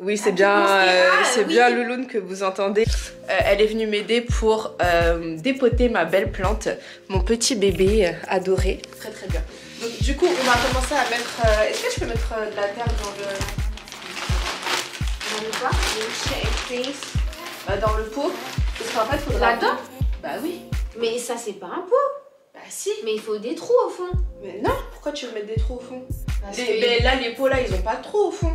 Oui, c'est bien Louloune que vous entendez. Elle est venue m'aider pour dépoter ma belle plante, mon petit bébé adoré. Très très bien. Donc du coup, on va commencer à mettre... Est-ce que je peux mettre de la terre dans le... Dans le quoi? Dans le pot. Parce qu'en fait, il faudra... Là-dedans? Bah oui. Mais ça, c'est pas un pot. Bah si. Mais il faut des trous au fond. Mais non, pourquoi tu veux mettre des trous au fond? Mais là, les pots là, ils ont pas de trous au fond.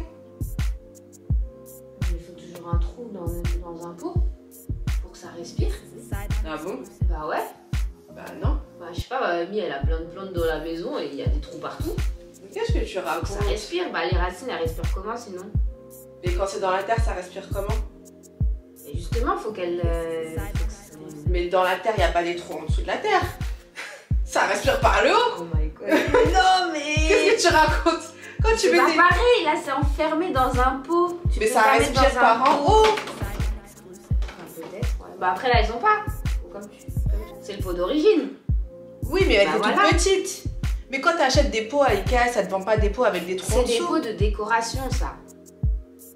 il faut toujours un trou dans un pot pour que ça respire. Ah bon? Bah ouais. Bah non. Bah je sais pas, mamie elle a plein de plantes dans la maison et il y a des trous partout. Qu'est-ce que tu racontes? Ça respire, bah les racines elles respirent comment sinon? Mais quand c'est dans la terre, ça respire comment? Et justement, faut qu'elle... Mais dans la terre, il n'y a pas des trous en dessous de la terre. Ça respire par le haut. Oh my god. Non mais... Qu'est-ce que tu racontes? Quand tu C'est mets pas des... pareil, là c'est enfermé dans un pot. Tu Mais peux ça pas respire mettre dans par un en pot. haut. Enfin, peut-être, ouais. Bah après là ils ont pas. C'est le pot d'origine. Oui, mais elle Bah est voilà. toute petite. Mais quand tu achètes des pots à Ikea, ça te vend pas des pots avec des trous en C'est des dessous. pots de décoration ça.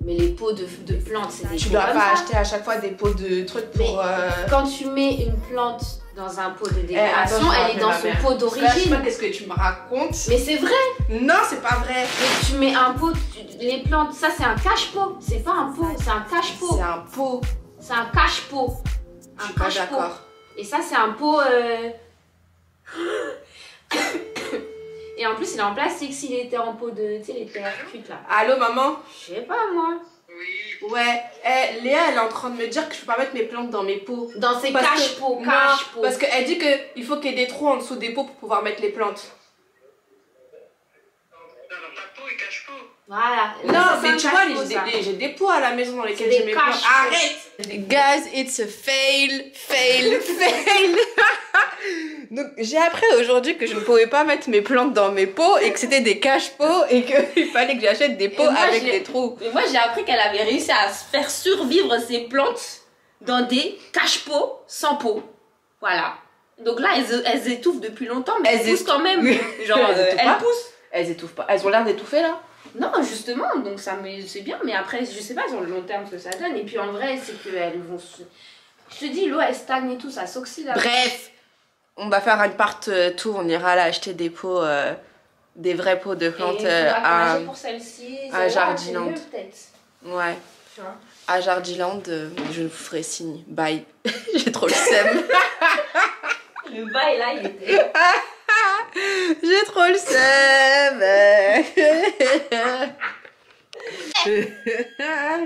Mais les pots de plantes, c'est des Tu pots dois comme pas ça. acheter à chaque fois des pots de trucs pour... Quand tu mets une plante dans un pot de attends, décoration, je elle est dans son pot Je sais d'origine. pas qu'est-ce que tu me racontes. Mais c'est vrai. Non, c'est pas vrai. Mais tu mets un pot, les plantes, ça c'est un cache-pot. C'est pas un pot, c'est un cache-pot. C'est un pot. C'est un cache-pot. Je suis pas d'accord. Et ça c'est un pot... Et en plus il est en plastique. S'il était en pot de... Tu sais les terres cuites là. Allô, maman? Je sais pas moi. Ouais. Léa, elle est en train de me dire que je peux pas mettre mes plantes dans mes pots. Dans ces Parce que- cache-pots, non, cache-pots. Parce qu'elle dit qu'il faut qu'il y ait des trous en dessous des pots pour pouvoir mettre les plantes. Voilà. Non, Ça, c'est mais un tu vois, cache-pot, ça. j'ai des pots à la maison dans lesquels C'est j'ai des mes plantes. cache-pots. Arrête! Guys, it's a fail. Donc, j'ai appris aujourd'hui que je ne pouvais pas mettre mes plantes dans mes pots et que c'était des cache-pots et qu'il fallait que j'achète des pots moi, avec je l'ai- des trous. Et moi j'ai appris qu'elle avait réussi à faire survivre ses plantes dans des cache-pots sans pot. Voilà. Donc là elles étouffent depuis longtemps mais elles poussent quand même. Genre Elles étouffent elles pas. poussent. Elles étouffent pas. Elles ont l'air d'étouffer là. Non justement donc ça c'est bien mais après je sais pas sur le long terme ce que ça donne et puis en vrai c'est qu'elles vont se... Je te dis l'eau elle stagne et tout ça s'oxyde. Bref, on va faire une part tour. On ira là acheter des pots, des vrais pots de plantes à pour celle-ci. à Jardiland. Peut-être. Ouais. Tu vois. À Jardiland, je vous ferai signe. Bye. J'ai trop le seum. Le bail là il était. J'ai trop le seum.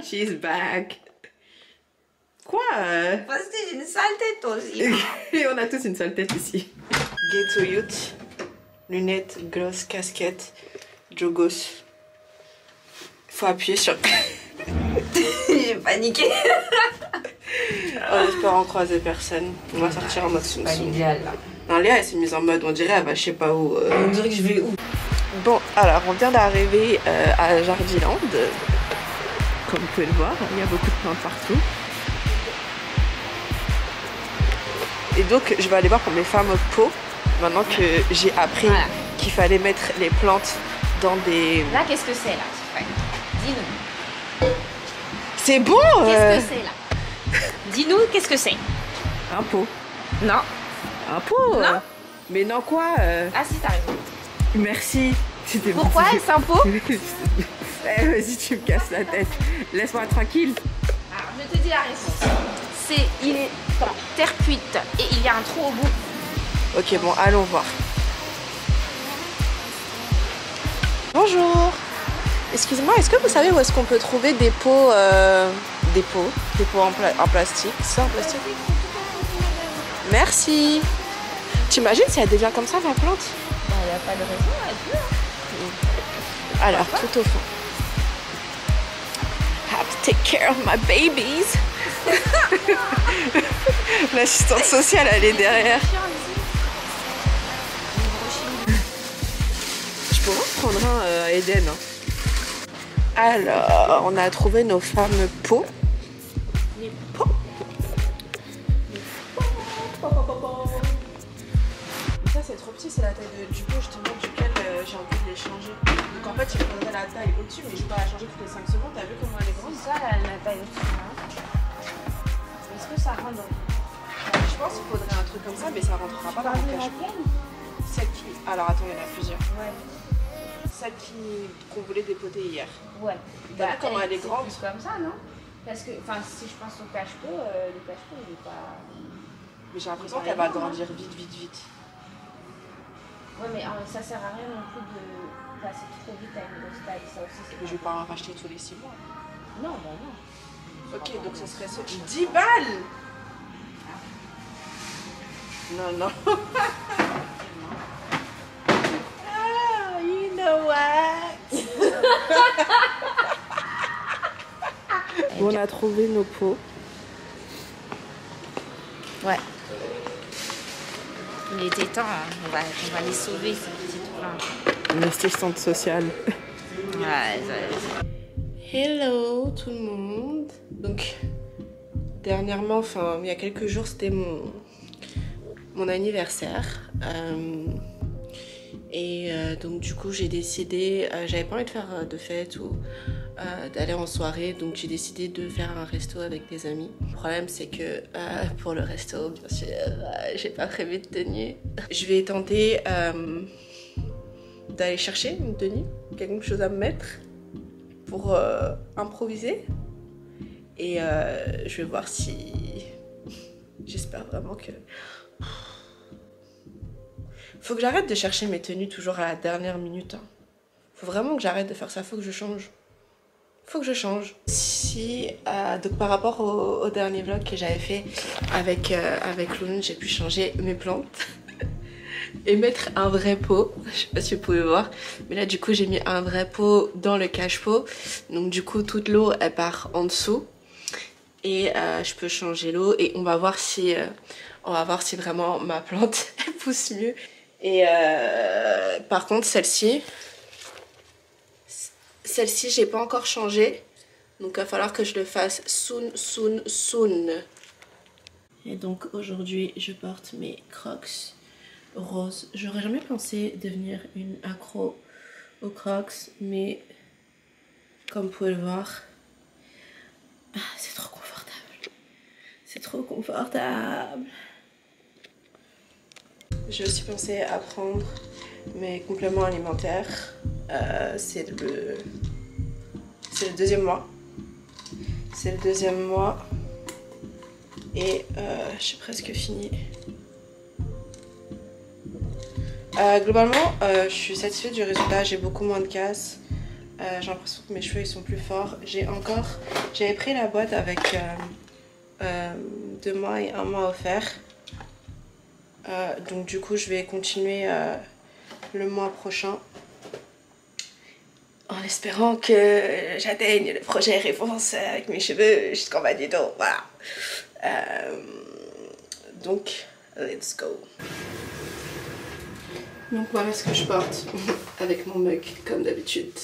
She's back. Quoi? Parce que j'ai une sale tête aussi. Et on a tous une sale tête ici. Ghetto youth. Lunettes, gloss, casquette, jogos. Faut appuyer sur... J'ai paniqué. En espérant croiser personne. On va sortir en mode soum Pas soum. l'idéal là. Non, Léa elle s'est mise en mode, on dirait elle va je sais pas où. On dirait que je vais où? Bon, alors on vient d'arriver à Jardiland. Comme vous pouvez le voir, il y a beaucoup de plantes partout. Et donc je vais aller voir pour mes fameux pots. Maintenant que j'ai appris Voilà. qu'il fallait mettre les plantes dans des... Là, qu'est-ce que c'est là? Dis-nous. C'est bon Qu'est-ce que c'est là? Dis-nous, qu'est-ce que c'est? Un pot. Non. Un pot Non. Mais non quoi Ah si, t'as raison. Merci. C'était Pourquoi petit. est-ce un pot? Eh, vas-y, tu me casses la tête. Laisse-moi tranquille. Alors, je te dis la réponse. Il est en terre cuite et il y a un trou au bout. Ok, bon, allons voir. Bonjour. Excusez-moi, est-ce que vous savez où est-ce qu'on peut trouver des pots, des pots en plastique? C'est en plastique? Merci. T'imagines si elle devient comme ça, ma plante? Bah, il n'y a pas de raison, elle peut. Alors, tout au fond. Have to take care of my babies. L'assistante sociale, elle est derrière. Je pourrais en prendre un à Eden. Hein. Alors, on a trouvé nos fameux pots. Les pots. Ça, c'est trop petit, c'est la taille du pot justement duquel j'ai envie de les changer. Donc en fait, il faudrait la taille au-dessus, mais je peux la changer toutes les 5 secondes. T'as vu comment elle est grande? C'est ça la taille au-dessus. Est-ce que ça rentre? Je pense qu'il faudrait un truc comme ça, mais ça rentrera pas dans le cache-pot. Celle qui... Alors attends, il y en a plusieurs. Ouais. Celle qu'on voulait dépoter hier. Ouais. T'as vu comment elle est grande? C'est comme ça, non? Parce que, enfin, si je pense au cache-pot, le cache-pot, il est pas... Mais j'ai l'impression qu'elle va grandir vite. Ouais, mais ça sert à rien non plus de passer trop vite à une grosse taille. Ça aussi, c'est... Mais je vais pas en racheter tous les 6 mois. Non, bah non. Ok, donc ça serait ce... 10 balles! Non. Ah, you know what? On a trouvé nos pots. Ouais. Il était temps, hein. On va les sauver, ces petites plantes. Une assistante sociale. Ouais, Hello tout le monde. Donc, dernièrement, enfin, il y a quelques jours, c'était mon anniversaire. Donc du coup, j'ai décidé, j'avais pas envie de faire de fête ou d'aller en soirée, donc j'ai décidé de faire un resto avec des amis. Le problème, c'est que pour le resto, bien sûr, j'ai pas prévu de tenue. Je vais tenter d'aller chercher une tenue, quelque chose à me mettre pour improviser. Et je vais voir si... J'espère vraiment que... Faut que j'arrête de chercher mes tenues toujours à la dernière minute. Hein. Faut vraiment que j'arrête de faire ça, faut que je change. Faut que je change. Si, donc par rapport au dernier vlog que j'avais fait avec Lune, j'ai pu changer mes plantes et mettre un vrai pot. Je sais pas si vous pouvez voir, mais là du coup j'ai mis un vrai pot dans le cache-pot. Donc du coup toute l'eau elle part en dessous et je peux changer l'eau et on va voir si vraiment ma plante elle pousse mieux. Et par contre celle-ci j'ai pas encore changé, donc il va falloir que je le fasse soon. Et donc aujourd'hui je porte mes Crocs roses. J'aurais jamais pensé devenir une accro aux Crocs, mais comme vous pouvez le voir, c'est trop confortable. C'est trop confortable. J'ai aussi pensé à prendre mes compléments alimentaires. C'est le deuxième mois. C'est le deuxième mois. Et j'ai presque fini. Globalement, je suis satisfaite du résultat. J'ai beaucoup moins de casse. J'ai l'impression que mes cheveux ils sont plus forts. J'avais pris la boîte avec 2 mois et 1 mois offert. Donc du coup je vais continuer le mois prochain en espérant que j'atteigne le projet réponse avec mes cheveux jusqu'en bas du dos. Voilà. Donc let's go. Donc voilà ce que je porte avec mon mug comme d'habitude.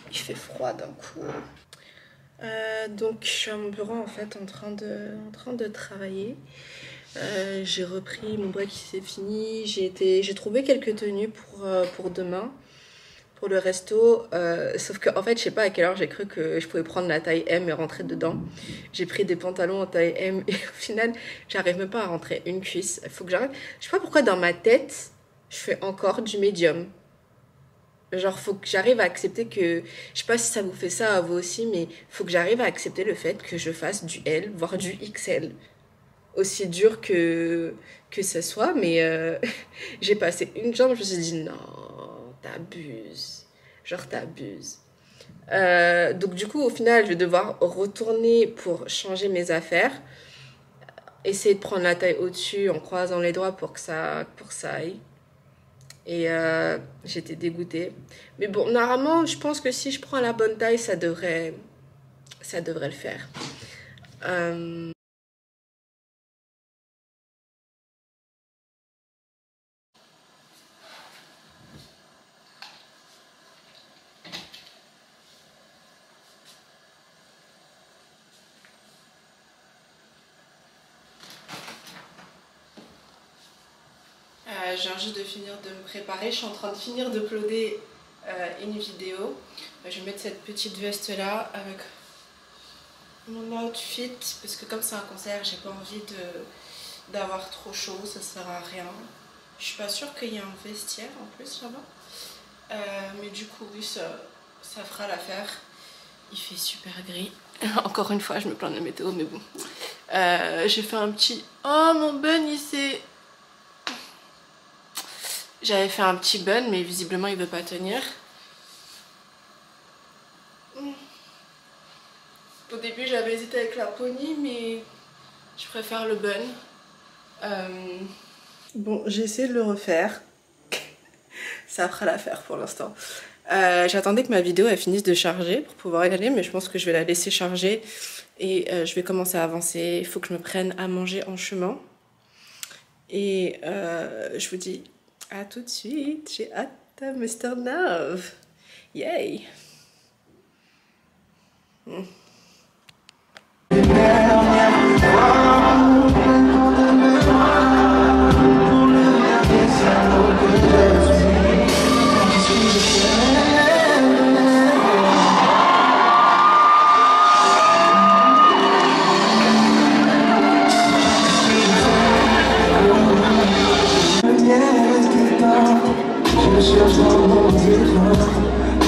Il fait froid d'un coup. Donc je suis à mon bureau en fait en train de travailler. J'ai repris, mon break c'est fini. J'ai trouvé quelques tenues pour demain, pour le resto. Sauf que en fait je sais pas à quelle heure j'ai cru que je pouvais prendre la taille M et rentrer dedans. J'ai pris des pantalons en taille M et au final j'arrive même pas à rentrer une cuisse. Il faut que j'arrête. Je sais pas pourquoi dans ma tête je fais encore du médium. Genre, faut que j'arrive à accepter que... Je sais pas si ça vous fait ça à vous aussi, mais faut que j'arrive à accepter le fait que je fasse du L, voire du XL. Aussi dur que ce soit, mais j'ai passé une jambe, je me suis dit, non, t'abuses. Genre, t'abuses. Donc, du coup, au final, je vais devoir retourner pour changer mes affaires. Essayer de prendre la taille au-dessus en croisant les doigts pour que ça aille. Et j'étais dégoûtée. Mais bon, normalement, je pense que si je prends la bonne taille, ça devrait le faire. Je viens juste de finir de me préparer. Je suis en train de finir d'uploader une vidéo. Je vais mettre cette petite veste là avec mon outfit parce que comme c'est un concert, j'ai pas envie d'avoir trop chaud, ça sert à rien. Je suis pas sûre qu'il y ait un vestiaire en plus là-bas. Mais du coup, oui, ça fera l'affaire. Il fait super gris. Encore une fois, je me plains de la météo, mais bon. J'ai fait un petit... Oh, mon bun, il s'est... J'avais fait un petit bun, mais visiblement, il veut pas tenir. Au début, j'avais hésité avec la pony, mais je préfère le bun. Bon, j'ai essayé de le refaire. Ça fera l'affaire pour l'instant. J'attendais que ma vidéo elle finisse de charger pour pouvoir y aller, mais je pense que je vais la laisser charger et je vais commencer à avancer. Il faut que je me prenne à manger en chemin. Et je vous dis à tout de suite. J'ai hâte à Mr. Love. Yay!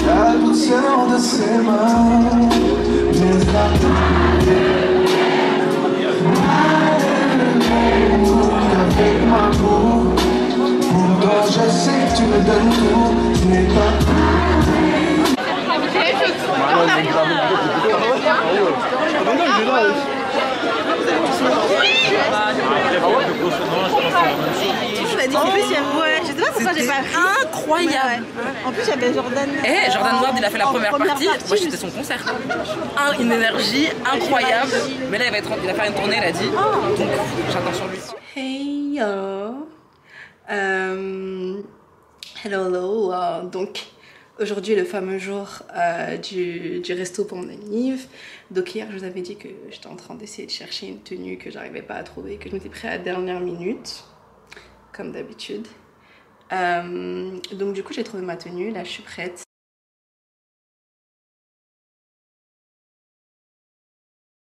La douceur de ses mains, avec ma peau, pourtant je sais que tu me donnes tout, tu n'es pas. En plus, ouais, je sais pas pourquoi j'ai pas vu. Incroyable. En plus, il y avait Jordan. Jordan Ward, il a fait la première partie. Moi, j'étais son concert. Une énergie incroyable. Mais là, il va faire une tournée, il a dit. Donc, j'attends sur lui. Hey yo! Hello. Donc, aujourd'hui, le fameux jour du resto pour mon anniv. Donc, hier, je vous avais dit que j'étais en train d'essayer de chercher une tenue que j'arrivais pas à trouver, que je m'étais pris à la dernière minute, comme d'habitude. Donc, du coup, j'ai trouvé ma tenue. Là, je suis prête.